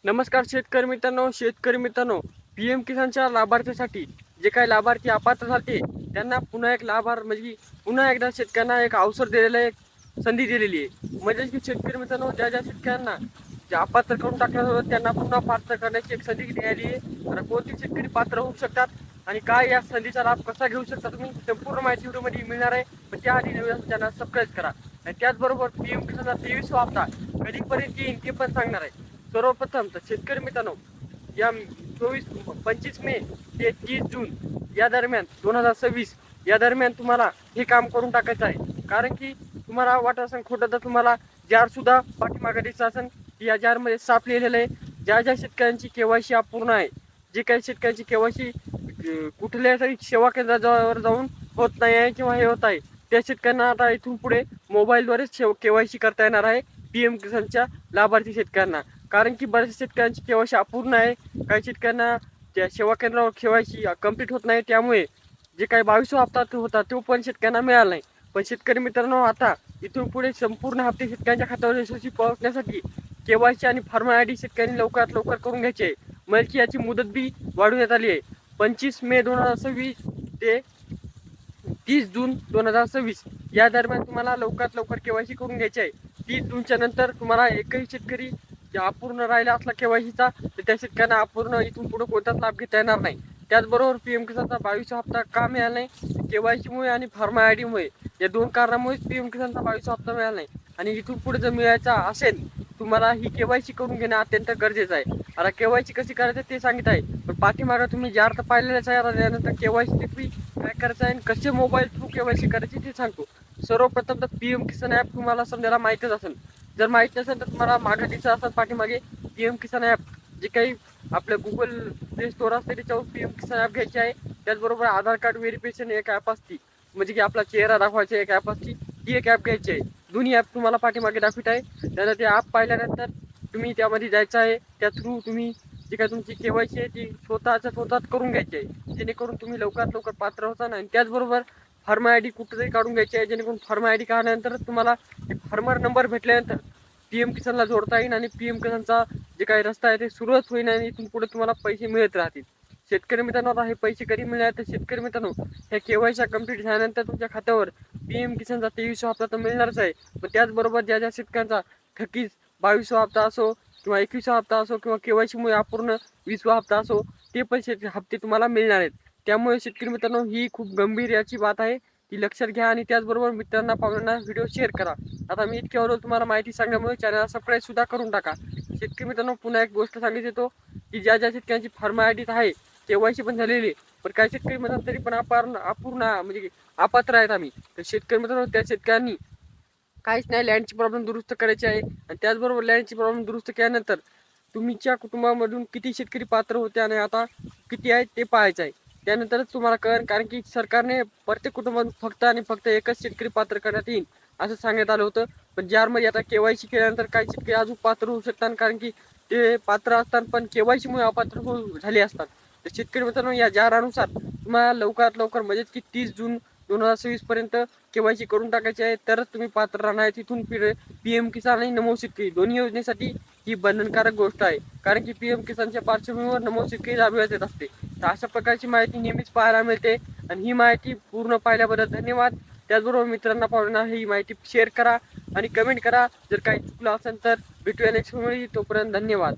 नमस्कार शेतकरी मित्रांनो, पी.एम. किसानच्या लाभार्थीसाठी जे काही लाभार्थी अपात्र झाले त्यांना पुन्हा एक लाभार म्हणजे पुन्हा एकदा शेतकऱ्यांना एक अवसर दिलेला एक संधी दिलेली आहे. म्हणजे की शेतकरी मित्रांनो, ज्या ज्या शेतकऱ्यांना जे अपात्र करून टाकलं होतं त्यांना पुन्हा पात्र करण्याची एक संधी मिळाली आहे. तर कोणते शेतकरी पात्र होऊ शकतात आणि काय या संधीचा लाभ कसा घेऊ शकता तुम्ही, संपूर्ण माहिती व्हिडिओमध्ये मिळणार आहे. पण त्याआधी चॅनल सबस्क्राईब करा आणि त्याचबरोबर पी.एम. किसानचा 23वा हप्ता कधीपर्यंत येईल ते पण सांगणार आहे. सर्वप्रथम तर शेतकरी मित्रांनो, या 25 मे ते 30 जून या दरम्यान 2026 या दरम्यान तुम्हाला हे काम करून टाकायचं आहे. कारण की तुम्हाला वाटत असेल खोटं, तर तुम्हाला जार सुद्धा पाठीमागे दिसत असेल. या जारमध्ये साफ लिहिलेलं आहे, ज्या ज्या शेतकऱ्यांची केवायसी अपूर्ण आहे, जे काही शेतकऱ्यांची केवायसी कुठल्याही तरी सेवा केंद्रावर जाऊन होत नाही आहे किंवा हे होत आहे, त्या शेतकऱ्यांना आता इथून पुढे मोबाईलद्वारेच केवायसी करता येणार आहे पी.एम. किसानच्या लाभार्थी शेतकऱ्यांना. कारण की बऱ्याचशा शेतकऱ्यांची केवायसी अपूर्ण आहे, काही शेतकऱ्यांना त्या सेवा केंद्रावर केवायसी कंप्लीट होत नाही. त्यामुळे जे काही 22वा हप्ता होता तो पण शेतकऱ्यांना मिळाला नाही. पण शेतकरी मित्रांनो, आता इथून पुढे संपूर्ण हप्ते शेतकऱ्यांच्या खात्यावर यशस्वी पोहोचण्यासाठी केवायसी आणि फार्म आय डी शेतकऱ्यांनी लवकरात लवकर करून घ्यायचे. म्हणजे याची मुदत बी वाढवण्यात आली आहे. 25 मे 2026 ते 30 जून 2026 या दरम्यान तुम्हाला लवकरात लवकर केवायसी करून घ्यायची आहे. 30 जूनच्या नंतर तुम्हाला एकही शेतकरी अपूर्ण राहिला असला केवायसीचा, तर त्या शेतकऱ्यांना अपूर्ण इथून पुढे कोणताच लाभ घेता येणार नाही. त्याचबरोबर पी.एम. किसानचा 22वा हप्ता का मिळाला नाही, केवायसीमुळे आणि फार्मा आय डीमुळे, या दोन कारणामुळेच पी.एम. किसानचा 22वा हप्ता मिळाला नाही. आणि इथून पुढे जर मिळायचा असेल, तुम्हाला ही केवायसी करून घेणं अत्यंत गरजेचं आहे. आता केवायसी कशी करायचं ते सांगित आहे, पण पाठीमागं तुम्ही जे अर्थ पाहिलेलाच आहे. आता त्यानंतर केवायसी तुम्ही काय करायचं आहे आणि कसे मोबाईल थ्रू केवायसी करायची ते सांगतो. सर्वप्रथम तर पी.एम. किसान ॲप तुम्हाला समजायला माहीतच असेल. जर माहीत नसेल तर तुम्हाला मागे दिसत असतात पाठीमागे पी.एम. किसान ॲप, जे काही आपलं गुगल प्ले स्टोर असते त्याच्यावर पी.एम. किसान ॲप घ्यायची आहे. त्याचबरोबर आधार कार्ड व्हेरिफिकेशन एक ॲप असते, म्हणजे की आपला चेहरा दाखवायची एक ॲप असते, ती एक ॲप घ्यायची आहे. दोन्ही ॲप तुम्हाला पाठीमागे दाखवित आहे. त्यानंतर ते ॲप पाहिल्यानंतर तुम्ही त्यामध्ये जायचं आहे. त्या थ्रू तुम्ही जी काय तुमची केवायसी आहे ती स्वतःच करून घ्यायची आहे, जेणेकरून तुम्ही लवकरात लवकर पात्र होता. आणि त्याचबरोबर फार्म आय डी कुठेतरी काढून घ्यायची आहे, जेणेकरून फार्म आय डी काढल्यानंतर तुम्हाला फार्मर नंबर भेटल्यानंतर पी.एम. किसानला जोडता येईल आणि पी.एम. किसानचा जे काही रस्ता आहे ते सुरुवात होईल आणि इथून पुढे तुम्हाला पैसे मिळत राहतील. शेतकरी मित्रांनो, आता हे पैसे कधी मिळणार, तर शेतकरी मित्रांनो, ह्या केवायसी कंप्लीट झाल्यानंतर तुमच्या खात्यावर पी.एम. किसानचा 23वा हप्ता तर मिळणारच आहे. पण त्याचबरोबर ज्या ज्या शेतकऱ्यांचा थकीत 22वा हप्ता असो किंवा 21वा हप्ता असो किंवा केवायसीमुळे अपूर्ण 20वा हप्ता असो, ते पण हप्ते तुम्हाला मिळणार आहेत. त्यामुळे शेतकरी मित्रांनो, ही खूप गंभीर याची बात आहे, ती लक्षात घ्या. आणि त्याचबरोबर मित्रांना पाहुण्यांना व्हिडिओ शेअर करा. आता मी इतक्यावर तुम्हाला माहिती सांगण्यामुळे चॅनलला सबस्क्राईब सुद्धा करून टाका. शेतकरी मित्रांनो, पुन्हा एक गोष्ट सांगितली येतो की ज्या ज्या शेतकऱ्यांची फार्म आय डी आहे, केवायसी पण झालेली, पण काही शेतकरी म्हणतात तरी पण अपूर्ण म्हणजे अपात्र आहेत आम्ही. तर शेतकरी मित्रांनो, त्या शेतकऱ्यांनी काहीच नाही, लँडची प्रॉब्लेम दुरुस्त करायची आहे. आणि त्याचबरोबर लँडची प्रॉब्लेम दुरुस्त केल्यानंतर तुमच्या कुटुंबामधून किती शेतकरी पात्र होते आणि आता किती आहेत ते पाहायचं आहे. त्यानंतरच तुम्हाला कळेल. कारण की सरकारने प्रत्येक कुटुंबात फक्त आणि फक्त एकच शेतकरी पात्र करण्यात येईल असं सांगण्यात आलं होतं. पण ज्यामध्ये आता केवायसी केल्यानंतर काही शेतकरी अजून पात्र होऊ शकतात, कारण की ते पात्र असतात पण केवायसीमुळे अपात्र झाले असतात. तर शेतकरी मित्रांनो, या जारानुसार तुम्हाला लवकरात लवकर म्हणजे की 30 जून 2026 पर्यंत केवायसी करून टाकायची आहे, तरच तुम्ही पात्र राहणार. तिथून पी.एम. किसान आणि नमो शेतकरी दोन्ही योजनेसाठी ही बंधनकारक गोष्ट आहे. कारण की पी.एम. किसानच्या पार्श्वभूमीवर नमो शेतकरी राबविण्यात येत असते. तर अशा प्रकारची माहिती नेहमीच पाहायला मिळते. आणि ही माहिती पूर्ण पाहिल्याबद्दल धन्यवाद. त्याचबरोबर मित्रांना पाहुण्यांना ही माहिती शेअर करा आणि कमेंट करा. जर काही चुकलं असेल तर भेटूया नेक्स्ट वेळी. तोपर्यंत धन्यवाद.